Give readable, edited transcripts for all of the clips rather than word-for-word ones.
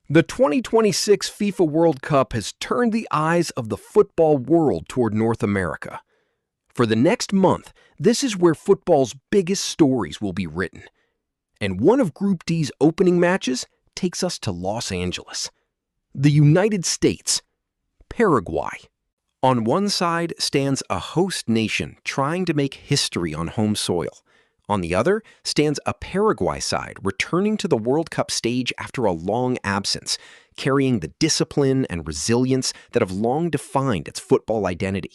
The 2026 FIFA World Cup has turned the eyes of the football world toward North America. For the next month, this is where football's biggest stories will be written. And one of Group D's opening matches takes us to Los Angeles. The United States, Paraguay. On one side stands a host nation trying to make history on home soil. On the other stands a Paraguay side returning to the World Cup stage after a long absence, carrying the discipline and resilience that have long defined its football identity.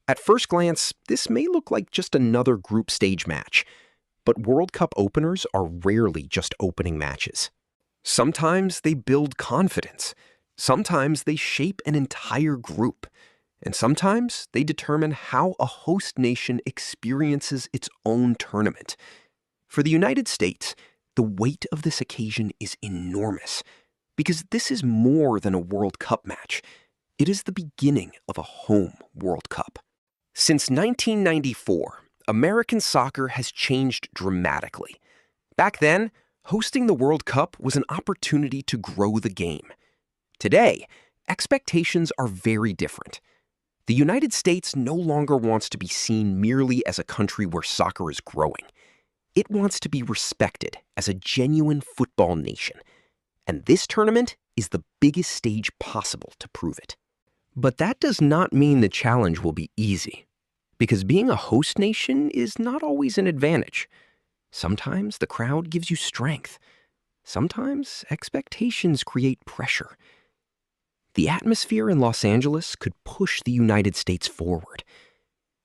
At first glance, this may look like just another group stage match, but World Cup openers are rarely just opening matches. Sometimes they build confidence. Sometimes they shape an entire group. And sometimes they determine how a host nation experiences its own tournament. For the United States, the weight of this occasion is enormous, because this is more than a World Cup match. It is the beginning of a home World Cup. Since 1994, American soccer has changed dramatically. Back then, hosting the World Cup was an opportunity to grow the game. Today, expectations are very different. The United States no longer wants to be seen merely as a country where soccer is growing. It wants to be respected as a genuine football nation. And this tournament is the biggest stage possible to prove it. But that does not mean the challenge will be easy, because being a host nation is not always an advantage. Sometimes the crowd gives you strength. Sometimes expectations create pressure. The atmosphere in Los Angeles could push the United States forward.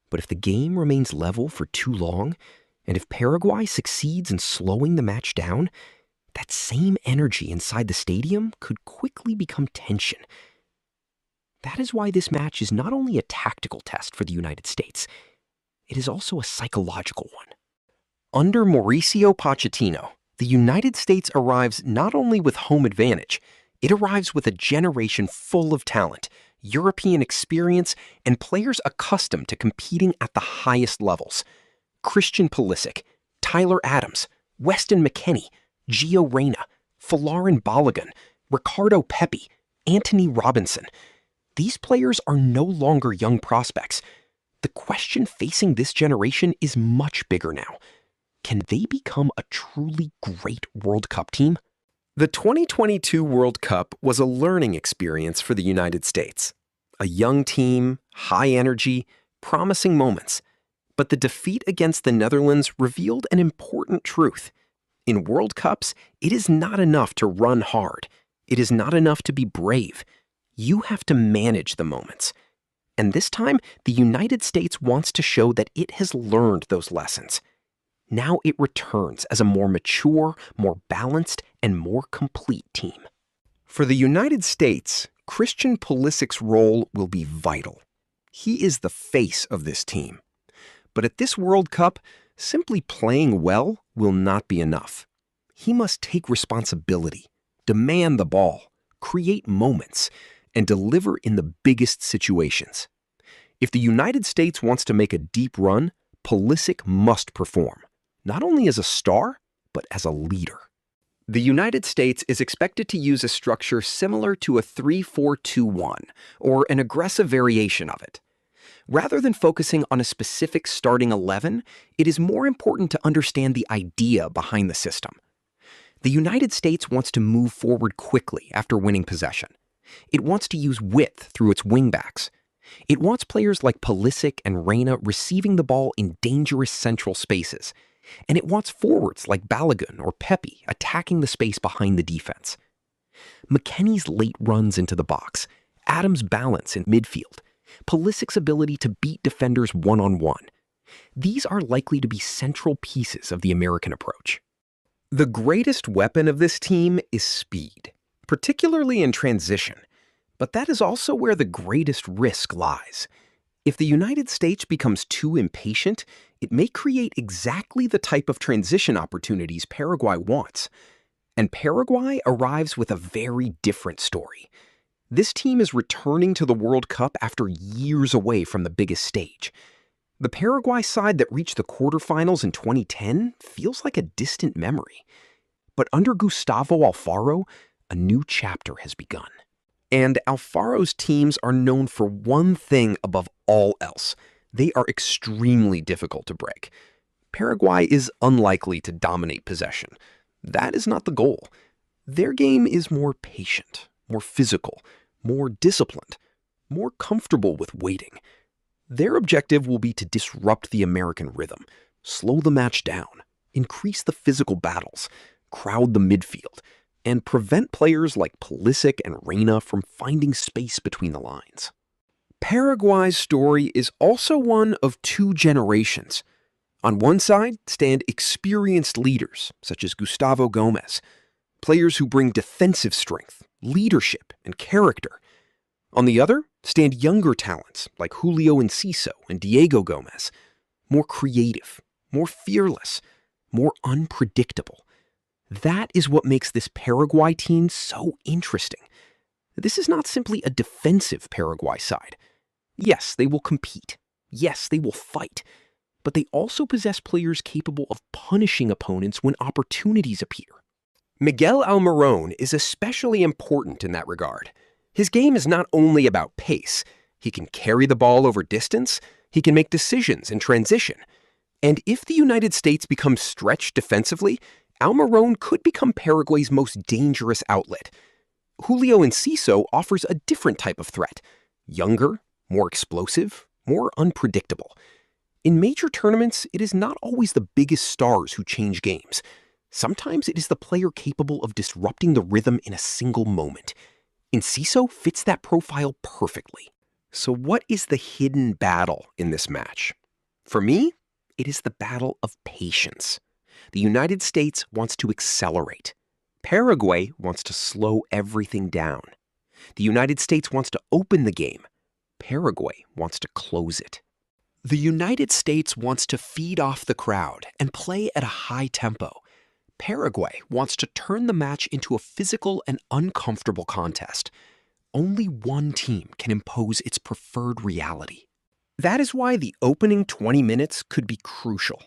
But if the game remains level for too long, and if Paraguay succeeds in slowing the match down, that same energy inside the stadium could quickly become tension. That is why this match is not only a tactical test for the United States, it is also a psychological one. Under Mauricio Pochettino, the United States arrives not only with home advantage, it arrives with a generation full of talent, European experience, and players accustomed to competing at the highest levels. Christian Pulisic, Tyler Adams, Weston McKennie, Gio Reyna, Folarin Balogun, Ricardo Pepi, Anthony Robinson. These players are no longer young prospects. The question facing this generation is much bigger now. Can they become a truly great World Cup team? The 2022 World Cup was a learning experience for the United States. A young team, high energy, promising moments. But the defeat against the Netherlands revealed an important truth. In World Cups, it is not enough to run hard. It is not enough to be brave. You have to manage the moments. And this time, the United States wants to show that it has learned those lessons. Now it returns as a more mature, more balanced, and more complete team. For the United States, Christian Pulisic's role will be vital. He is the face of this team. But at this World Cup, simply playing well will not be enough. He must take responsibility, demand the ball, create moments, and deliver in the biggest situations. If the United States wants to make a deep run, Pulisic must perform. Not only as a star, but as a leader. The United States is expected to use a structure similar to a 3-4-2-1, or an aggressive variation of it. Rather than focusing on a specific starting 11, it is more important to understand the idea behind the system. The United States wants to move forward quickly after winning possession. It wants to use width through its wingbacks. It wants players like Pulisic and Reyna receiving the ball in dangerous central spaces. And it wants forwards like Balogun or Pepi attacking the space behind the defense. McKennie's late runs into the box, Adams' balance in midfield, Pulisic's ability to beat defenders one-on-one. These are likely to be central pieces of the American approach. The greatest weapon of this team is speed, particularly in transition. But that is also where the greatest risk lies. If the United States becomes too impatient, it may create exactly the type of transition opportunities Paraguay wants. And Paraguay arrives with a very different story. This team is returning to the World Cup after years away from the biggest stage. The Paraguay side that reached the quarterfinals in 2010 feels like a distant memory. But under Gustavo Alfaro, A new chapter has begun. And Alfaro's teams are known for one thing above all else. They are extremely difficult to break. Paraguay is unlikely to dominate possession. That is not the goal. Their game is more patient, more physical, more disciplined, more comfortable with waiting. Their objective will be to disrupt the American rhythm, slow the match down, increase the physical battles, crowd the midfield, and prevent players like Pulisic and Reina from finding space between the lines. Paraguay's story is also one of two generations. On one side stand experienced leaders such as Gustavo Gomez, players who bring defensive strength, leadership, and character. On the other stand younger talents like Julio Enciso and Diego Gomez, more creative, more fearless, more unpredictable. That is what makes this Paraguay team so interesting. This is not simply a defensive Paraguay side. Yes, they will compete. Yes, they will fight. But they also possess players capable of punishing opponents when opportunities appear. Miguel Almirón is especially important in that regard. His game is not only about pace. He can carry the ball over distance. He can make decisions in transition. And if the United States becomes stretched defensively, Almirón could become Paraguay's most dangerous outlet. Julio Enciso offers a different type of threat. Younger, more explosive, more unpredictable. In major tournaments, it is not always the biggest stars who change games. Sometimes it is the player capable of disrupting the rhythm in a single moment. Enciso fits that profile perfectly. So what is the hidden battle in this match? For me, it is the battle of patience. The United States wants to accelerate. Paraguay wants to slow everything down. The United States wants to open the game. Paraguay wants to close it. The United States wants to feed off the crowd and play at a high tempo. Paraguay wants to turn the match into a physical and uncomfortable contest. Only one team can impose its preferred reality. That is why the opening 20 minutes could be crucial.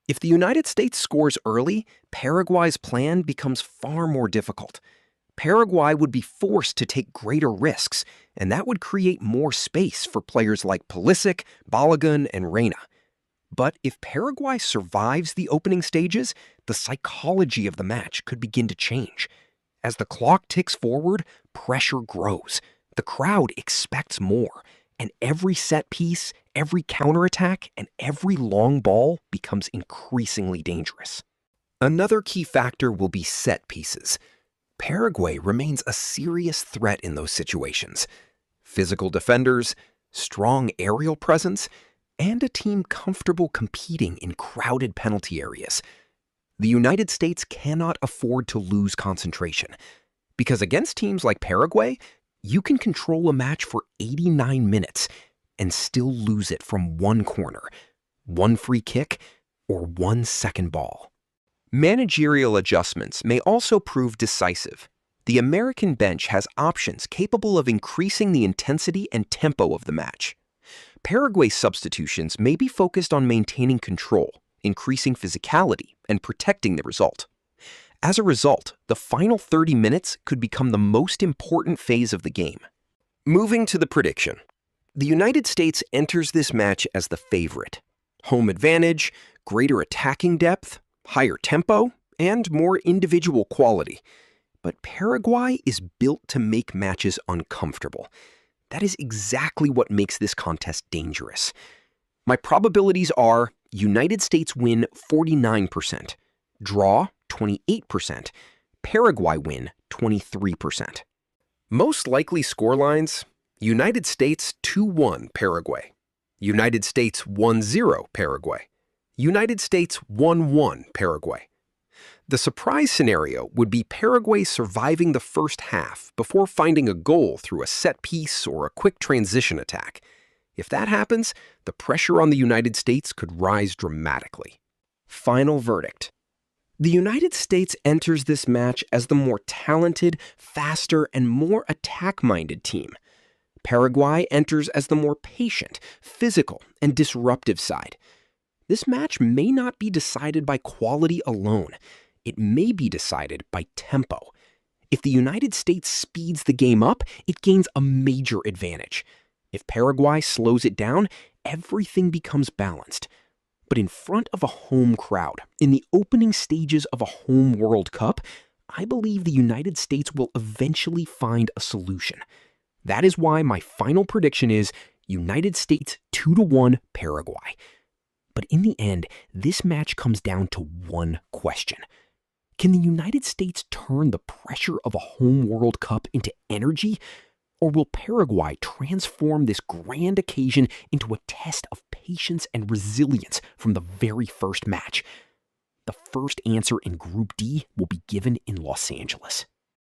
If the United States scores early, Paraguay's plan becomes far more difficult. Paraguay would be forced to take greater risks, and that would create more space for players like Pulisic, Balogun, and Reina. But if Paraguay survives the opening stages, the psychology of the match could begin to change. As the clock ticks forward, pressure grows. The crowd expects more, and every set piece, every counterattack, and every long ball becomes increasingly dangerous. Another key factor will be set pieces. Paraguay remains a serious threat in those situations. Physical defenders, strong aerial presence, and a team comfortable competing in crowded penalty areas. The United States cannot afford to lose concentration, because against teams like Paraguay, you can control a match for 89 minutes and still lose it from one corner, one free kick, or one second ball. Managerial adjustments may also prove decisive. The American bench has options capable of increasing the intensity and tempo of the match. Paraguay's substitutions may be focused on maintaining control, increasing physicality, and protecting the result. As a result, the final 30 minutes could become the most important phase of the game. Moving to the prediction. The United States enters this match as the favorite. Home advantage, greater attacking depth, higher tempo, and more individual quality. But Paraguay is built to make matches uncomfortable. That is exactly what makes this contest dangerous. My probabilities are United States win 49%, draw 28%, Paraguay win 23%. Most likely scorelines: United States 2-1 Paraguay, United States 1-0 Paraguay, United States 1-1 Paraguay. The surprise scenario would be Paraguay surviving the first half before finding a goal through a set piece or a quick transition attack. If that happens, the pressure on the United States could rise dramatically. Final verdict. The United States enters this match as the more talented, faster, and more attack-minded team. Paraguay enters as the more patient, physical, and disruptive side. This match may not be decided by quality alone. It may be decided by tempo. If the United States speeds the game up, it gains a major advantage. If Paraguay slows it down, everything becomes balanced. But in front of a home crowd, in the opening stages of a home World Cup, I believe the United States will eventually find a solution. That is why my final prediction is United States 2-1 Paraguay. But in the end, this match comes down to one question. Can the United States turn the pressure of a home World Cup into energy? Or will Paraguay transform this grand occasion into a test of patience and resilience from the very first match? The first answer in Group D will be given in Los Angeles.